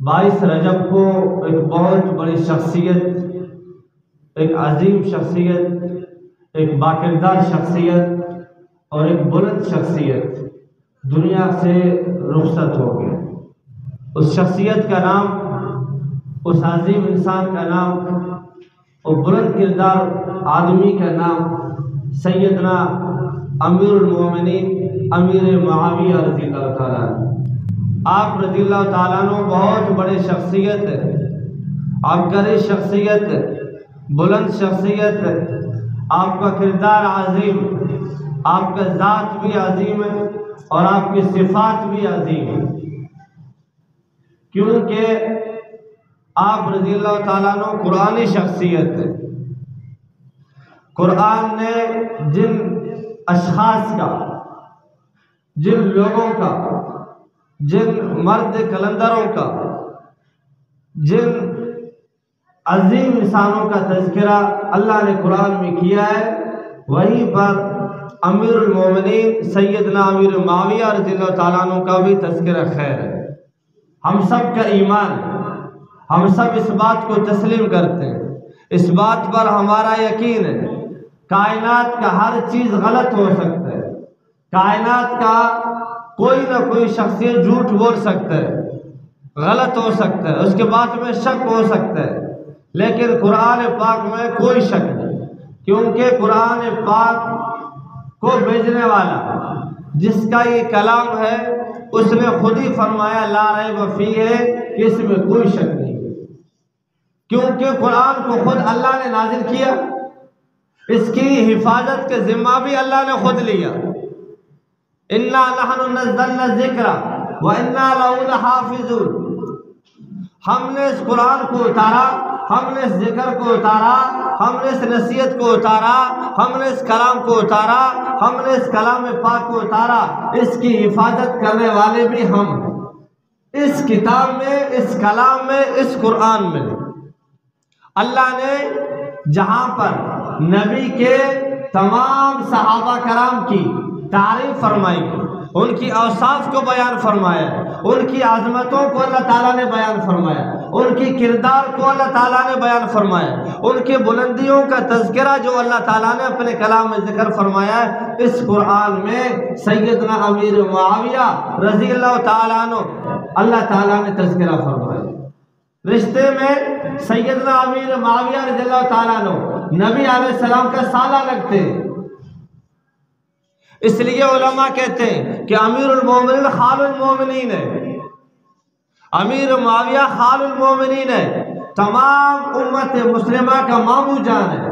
22 رجب کو ایک بہت بڑی شخصیت، ایک عظیم شخصیت، ایک باکردار شخصیت اور ایک بلند شخصیت دنیا سے رخصت ہو گئی۔ اس شخصیت کا نام، اس عظیم انسان کا نام اور بلند کردار آدمی کا نام سیدنا امیر المومنین امیر معاویہ رضی اللہ تعالیٰ عنہ۔ آپ رضی اللہ تعالیٰ عنہ بہت بڑے شخصیت، عبقری شخصیت، بلند شخصیت، آپ کا کردار عظیم، آپ کا ذات بھی عظیم ہے اور آپ کی صفات بھی عظیم ہے، کیونکہ آپ رضی اللہ تعالیٰ عنہ قرآنی شخصیت ہے۔ قرآن نے جن اشخاص کا، جن لوگوں کا، جن مرد کلندروں کا، جن عظیم انسانوں کا تذکرہ اللہ نے قرآن میں کیا ہے، وہیں پر امیر المومنین سیدنا امیر معاویہ رضی اللہ تعالیٰ عنہ کا بھی تذکرہ خیر ہے۔ ہم سب کا ایمان، ہم سب اس بات کو تسلیم کرتے ہیں، اس بات پر ہمارا یقین ہے، کائنات کا ہر چیز غلط ہو سکتا ہے، کائنات کا کوئی نہ کوئی شخصیت جھوٹ بول سکتا ہے، غلط ہو سکتا ہے، اس کے بات میں شک ہو سکتا ہے، لیکن قرآن پاک میں کوئی شک نہیں، کیونکہ قرآن پاک کو بھیجنے والا جس کا یہ کلام ہے اس نے خود ہی فرمایا لا ریب فیہ ہے کہ اس میں کوئی شک نہیں، کیونکہ قرآن کو خود اللہ نے نازل کیا، اس کی حفاظت کا ذمہ بھی اللہ نے خود لیا۔ اِنَّا نَحْنُ نَزَّلْنَا الذِّكْرَ وَإِنَّا لَهُ لَحَافِظُونَ۔ ہم نے اس قرآن کو اتارا، ہم نے اس ذکر کو اتارا، ہم نے اس نصیحت کو اتارا، ہم نے اس کلام کو اتارا، ہم نے اس کلام پاک کو اتارا، اس کی حفاظت کرنے والے بھی ہم ہیں۔ اس کتاب میں، اس کلام میں، اس قرآن میں اللہ نے جہاں پر نبی کے تمام صحابہ کرام کی تعریف فرمائی، ان کی اوصاف کو بیان فرمایا، ان کی عظمتوں کو اللہ تعالیٰ نے بیان فرمایا، ان کی کردار کو اللہ تعالیٰ نے بیان فرمایا، ان کی بلندیوں کا تذکرہ جو اللہ تعالیٰ نے اپنے کلام میں ذکر فرمایا ہے، اس قرآن میں سیدنا امیر معاویہ رضی اللہ تعالیٰ عنہ اللہ تعالیٰ نے تذکرہ فرمایا۔ رشتے میں سیدنا امیر معاویہ رضی اللہ تعالیٰ عنہ نبی علیہ السلام کا سالہ لگتے ہیں، اس لیے علماء کہتے ہیں کہ امیر المومنین خال المومنین ہے، امیر معاویہ خال المومنین ہے، تمام امت مسلمہ کا مامو جان ہے،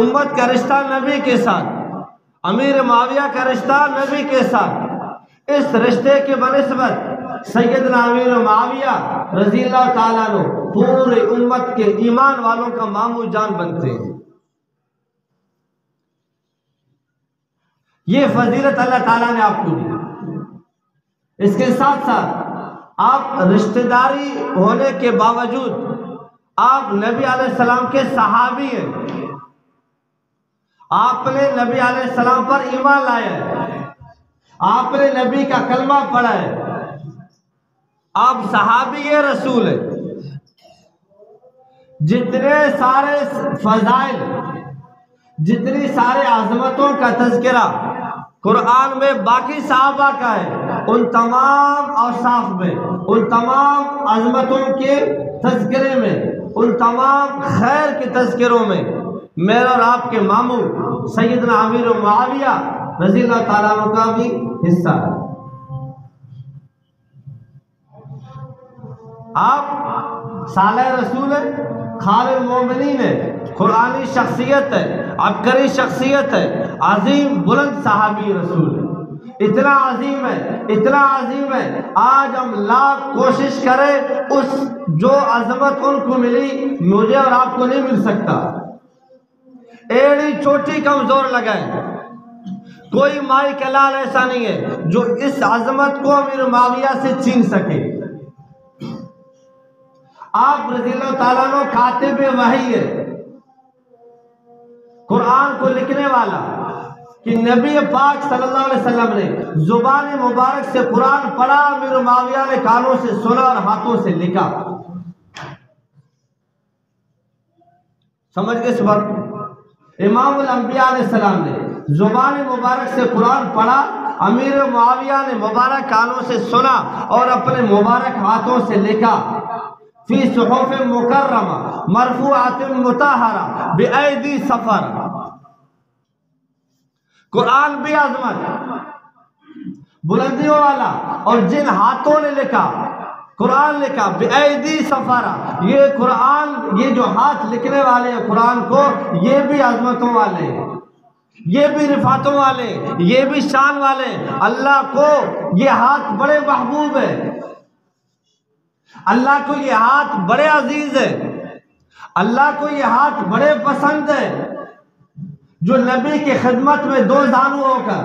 امت کا رشتہ نبی کے ساتھ، امیر معاویہ کا رشتہ نبی کے ساتھ، اس رشتے کے بنسبت سیدنا امیر معاویہ رضی اللہ تعالیٰ عنہ پورے امت کے ایمان والوں کا مامو جان بنتے ہیں۔ یہ فضیلت اللہ تعالیٰ نے آپ کو دی۔ اس کے ساتھ ساتھ آپ رشتہ داری ہونے کے باوجود آپ نبی علیہ السلام کے صحابی ہیں، آپ نے نبی علیہ السلام پر ایمان لایا ہے، آپ نے نبی کا کلمہ پڑھا ہے، آپ صحابی رسول ہیں۔ جتنے سارے فضائل، جتنی سارے عظمتوں کا تذکرہ قرآن میں باقی صحابہ کا ہے، ان تمام اوصاف میں، ان تمام عظمتوں کے تذکرے میں، ان تمام خیر کے تذکروں میں میرا اور آپ کے ماموں سیدنا امیر معاویہ رضی اللہ تعالیٰ عنہ کا بھی حصہ ہے۔ آپ صالح رسول ہیں، خال المومنین ہے، قرآنی شخصیت ہے، عبقری شخصیت ہے، عظیم بلند صحابی رسول ہے، اتنا عظیم ہے، اتنا عظیم ہے، آج ہم لاکھ کوشش کریں اس جو عظمت ان کو ملی مجھے اور آپ کو نہیں مل سکتا۔ ایڑی چوٹی کمزور لگائیں، کوئی مائی کا لال ایسا نہیں ہے جو اس عظمت کو امیر معاویہ سے چھین سکے۔ آپ رضی اللہ تعالیٰ عنہ کاتب وحی ہے، قرآن کو لکھنے والا، کہ نبی پاک صلی اللہ علیہ وسلم نے زبان مبارک سے قرآن پڑھا، امیر معاویہ نے کانوں سے سنا اور ہاتھوں سے لکھا. سمجھ گئے اس بات؟ امام الانبیاء علیہ السلام نے زبان مبارک سے قرآن پڑھا، امیر معاویہ نے مبارک کانوں سے سنا اور اپنے مبارک ہاتھوں سے لکھا. فی صحف مکرمہ مرفوعات مطہرہ بأیدی سفر. قرآن بھی عظمت بلندیوں والا، اور جن ہاتھوں نے لکھا قرآن لکھا بأیدی سفر، یہ قرآن، یہ جو ہاتھ لکھنے والے ہیں قرآن کو، یہ بھی عظمتوں والے، یہ بھی رفعتوں والے، یہ بھی شان والے. اللہ کو یہ ہاتھ بڑے محبوب ہے، اللہ کو یہ ہاتھ بڑے عزیز ہے، اللہ کو یہ ہاتھ بڑے پسند ہے، جو نبی کی خدمت میں دو زانو ہو کر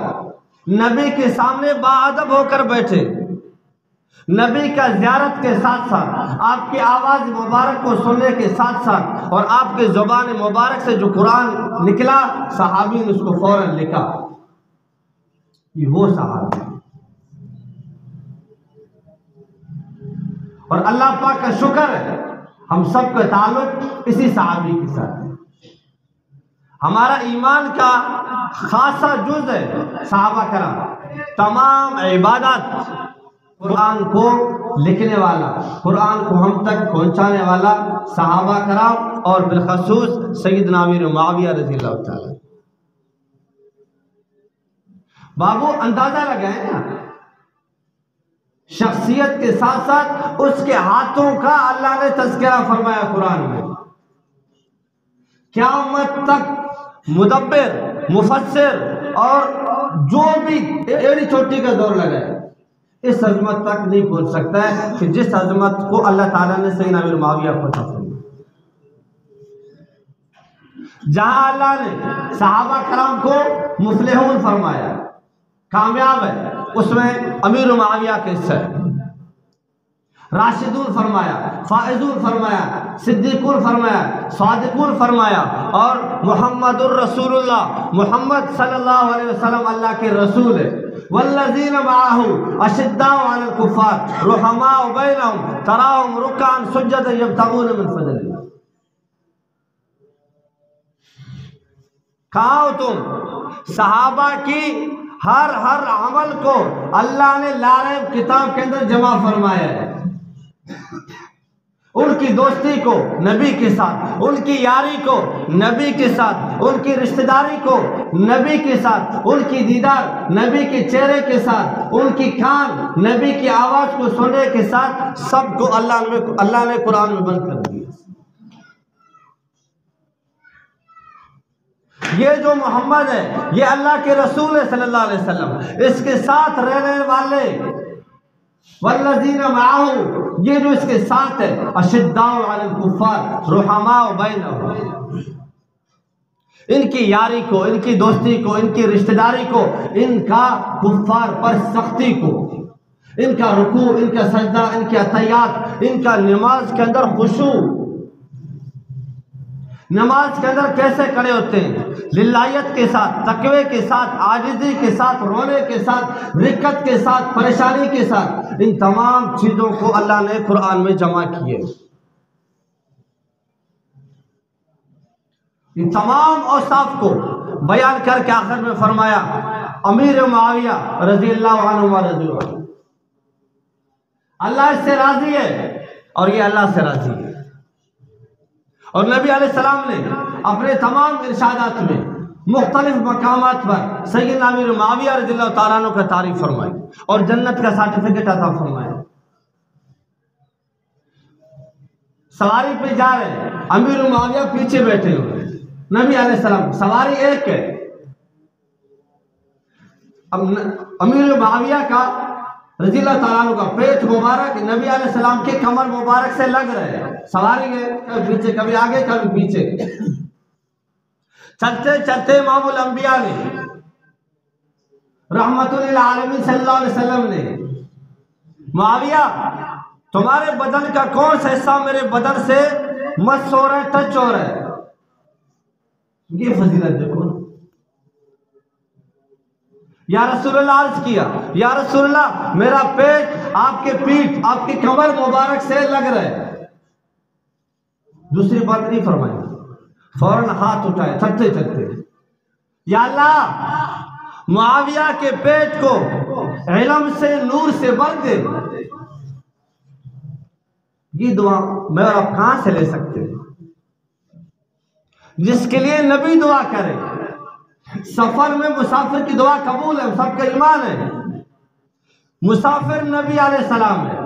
نبی کے سامنے باادب ہو کر بیٹھے، نبی کا زیارت کے ساتھ ساتھ، آپ کی آواز مبارک کو سننے کے ساتھ ساتھ، اور آپ کے زبان مبارک سے جو قرآن نکلا، صحابی نے اس کو فوراً لکھا. یہ وہ صحابی، اور اللہ پاک کا شکر ہے ہم سب کا تعلق اسی صحابی کے ساتھ ہے. ہمارا ایمان کا خاصا جز ہے صحابہ کرام. تمام عبادت قرآن کو لکھنے والا، قرآن کو ہم تک پہنچانے والا صحابہ کرام، اور بالخصوص سیدنا امیر معاویہ رضی اللہ تعالیٰ. بابو اندازہ لگائیں نا، شخصیت کے ساتھ ساتھ اس کے ہاتھوں کا اللہ نے تذکرہ فرمایا قرآن میں. قیامت تک مدبر، مفسر اور جو بھی ایڑی چوٹی کا دور لگائے، اس عظمت تک نہیں پہنچ سکتا ہے کہ جس عظمت کو اللہ تعالیٰ نے سیدنا امیر معاویہ کو عطا فرمایا. جہاں اللہ نے صحابہ کرام کو مفلحون فرمایا، کامیاب ہے، اس میں امیر معاویہ کے حصہ ہے. راشدون فرمایا، فائزون فرمایا، صدیقون فرمایا، صادقون فرمایا، اور محمد الرسول اللہ، محمد صلی اللہ علیہ وسلم اللہ کے رسول ہے. والذین معہ اشداء علی الکفار رحماء بینہم تراہم رکعا سجدا یبتغون من فضل اللہ. کہاں ہو تم؟ صحابہ کی ہر عمل کو اللہ نے لاریب کتاب کے اندر جمع فرمایا ہے. ان کی دوستی کو نبی کے ساتھ، ان کی یاری کو نبی کے ساتھ، ان کی رشتہ داری کو نبی کے ساتھ، ان کی دیدار نبی کے چہرے کے ساتھ، ان کی کان نبی کی آواز کو سننے کے ساتھ، سب کو اللہ نے قرآن میں بند کر دیا. یہ جو محمد ہے، یہ اللہ کے رسول ہے صلی اللہ علیہ وسلم، اس کے ساتھ رہنے والے والذین معہ، یہ جو اس کے ساتھ ہے، اشداء علی الکفار رحماء بینہم، ان کی یاری کو، ان کی دوستی کو، ان کی رشتہ داری کو، ان کا کفار پر سختی کو، ان کا رکوع، ان کا سجدہ، ان کے عطیات، ان کا نماز کے اندر خشوع، نماز کے اندر کیسے کھڑے ہوتے ہیں، للہیت کے ساتھ، تقوی کے ساتھ، عاجزی کے ساتھ، رونے کے ساتھ، رقت کے ساتھ، پریشانی کے ساتھ، ان تمام چیزوں کو اللہ نے قرآن میں جمع کیے. ان تمام اوصاف کو بیان کر کے آخر میں فرمایا امیر معاویہ رضی اللہ عنہ رضی اللہ عنہ، اللہ اس سے راضی ہے اور یہ اللہ سے راضی ہے. اور نبی علیہ السلام نے اپنے تمام ارشادات میں مختلف مقامات پر سیدنا امیر معاویہ رضی اللہ تعالیٰ عنہ کا تعریف فرمائی اور جنت کا سرٹیفکیٹ عطا فرمایا. سواری پہ جا رہے ہیں، امیر معاویہ پیچھے بیٹھے ہوئے، نبی علیہ السلام، سواری ایک ہے. اب امیر معاویہ کا رضی اللہ تعالیٰ عنہ کا پیٹ مبارک نبی علیہ السلام کے کمر مبارک سے لگ رہے ہیں. سواری ہے، کبھی پیچھے، کبھی آگے، کبھی پیچھے. چلتے چلتے امام الانبیاء نے، رحمت للعالمین صلی اللہ علیہ وسلم نے، معاویہ تمہارے بدن کا کون سا حصہ میرے بدن سے مس ہو رہا ہے، ٹچ ہو رہا ہے؟ یہ فضیلت دیکھو. یا رسول اللہ عرض کیا یا رسول اللہ میرا پیٹ آپ کے پیٹھ آپ کی کمر مبارک سے لگ رہا ہے. دوسری بات نہیں فرمائی, فوراً ہاتھ اٹھائے تھکتے تھکتے, یا اللہ معاویہ کے پیٹ کو علم سے نور سے بھر دے. یہ دعا میں اور آپ کہاں سے لے سکتے ہیں؟ جس کے لیے نبی دعا کرے. سفر میں مسافر کی دعا قبول ہے, سب کا ایمان ہے. مسافر نبی علیہ السلام ہے,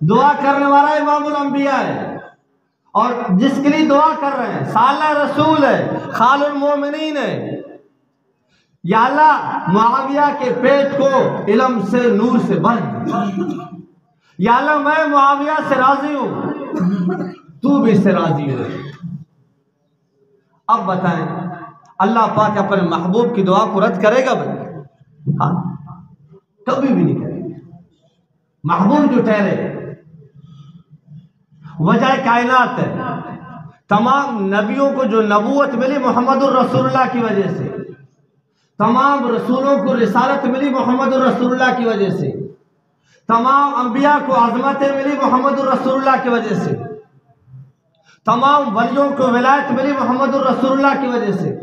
دعا کرنے والا امام الانبیاء ہے, اور جس کے لیے دعا کر رہے ہیں سالہ رسول ہے, خال المومنین ہے. یا اللہ معاویہ کے پیٹ کو علم سے نور سے بھر دے. یا اللہ میں معاویہ سے راضی ہوں, تو بھی اس سے راضی ہو. اب بتائیں اللہ پاک اپنے محبوب کی دعا کو رد کرے گا بھائی؟ ہاں, کبھی بھی نہیں کرے گا. محبوب جو ٹھہرے وجہ کائنات ہے. تمام نبیوں کو جو نبوت ملی محمد الرسول اللہ کی وجہ سے, تمام رسولوں کو رسالت ملی محمد الرسول اللہ کی وجہ سے, تمام انبیاء کو عظمتیں ملی محمد الرسول اللہ کی وجہ سے, تمام ولیوں کو ولایت ملی محمد الرسول اللہ کی وجہ سے.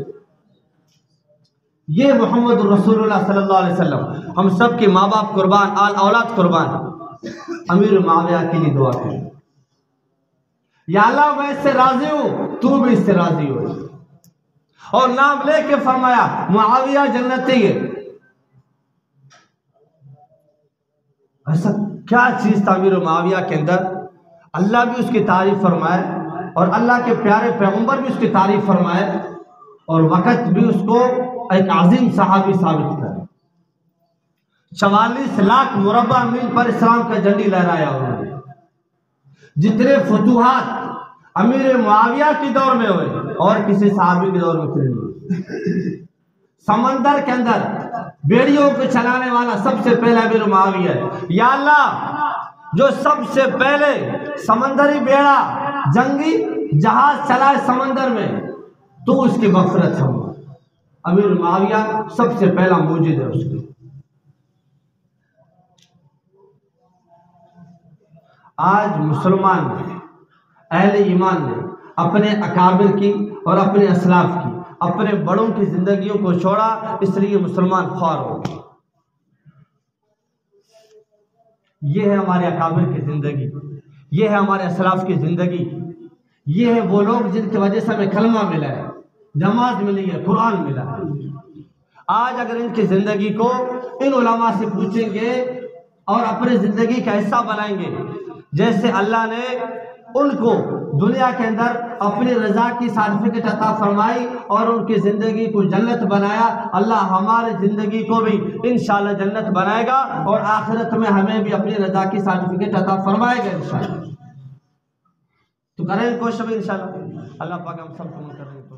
یہ محمد الرسول اللہ صلی اللہ علیہ وسلم ہم سب کے ماں باپ قربان, آل اولاد قربان. امیر معاویہ کے لیے دعا کریں, یا اللہ میں اس سے راضی ہوں, تو بھی اس سے راضی ہو. اور نام لے کے فرمایا معاویہ جنتی ہے. ایسا کیا چیز تھا امیر معاویہ کے اندر؟ اللہ بھی اس کی تعریف فرمائے اور اللہ کے پیارے پیغمبر بھی اس کی تعریف فرمائے, اور وقت بھی اس کو ایک عظیم صحابی ثابت کرے. 44 لاکھ مربع میل پر اسلام کا جھنڈی لہرایا انہوں نے. جتنے فتوحات امیر معاویہ کی دور میں ہوئے اور کسی صحابی کے دور میں نہیں ہوئے. سمندر کے اندر بیڑیوں کو چلانے والا سب سے پہلا امیر معاویہ ہے. یا اللہ جو سب سے پہلے سمندری بیڑا جنگی جہاز چلائے سمندر میں, تو اس کی مغفرت ہو. امیر معاویہ سب سے پہلا موجود ہے اس کی. آج مسلمان نے, اہل ایمان نے اپنے اکابر کی اور اپنے اسلاف کی, اپنے بڑوں کی زندگیوں کو چھوڑا, اس لیے مسلمان خوار ہو گئے. یہ ہے ہمارے اکابر کی زندگی, یہ ہے ہمارے اسلاف کی زندگی, یہ ہے وہ لوگ جن کی وجہ سے ہمیں کلمہ ملا ہے, نماز ملی ہے, قرآن ملا ہے. آج اگر ان کی زندگی کو ان علماء سے پوچھیں گے اور اپنی زندگی کا حصہ بنائیں گے, جیسے اللہ نے ان کو دنیا کے اندر اپنی رضا کی سرٹیفکیٹ عطا فرمائی اور ان کی زندگی کو جنت بنایا, اللہ ہماری زندگی کو بھی انشاءاللہ جنت بنائے گا, اور آخرت میں ہمیں بھی اپنی رضا کی سرٹیفکیٹ عطا فرمائے گا انشاءاللہ. تو کریں کوشش انشاءاللہ. اللہ پاک ہم سب کو کریں.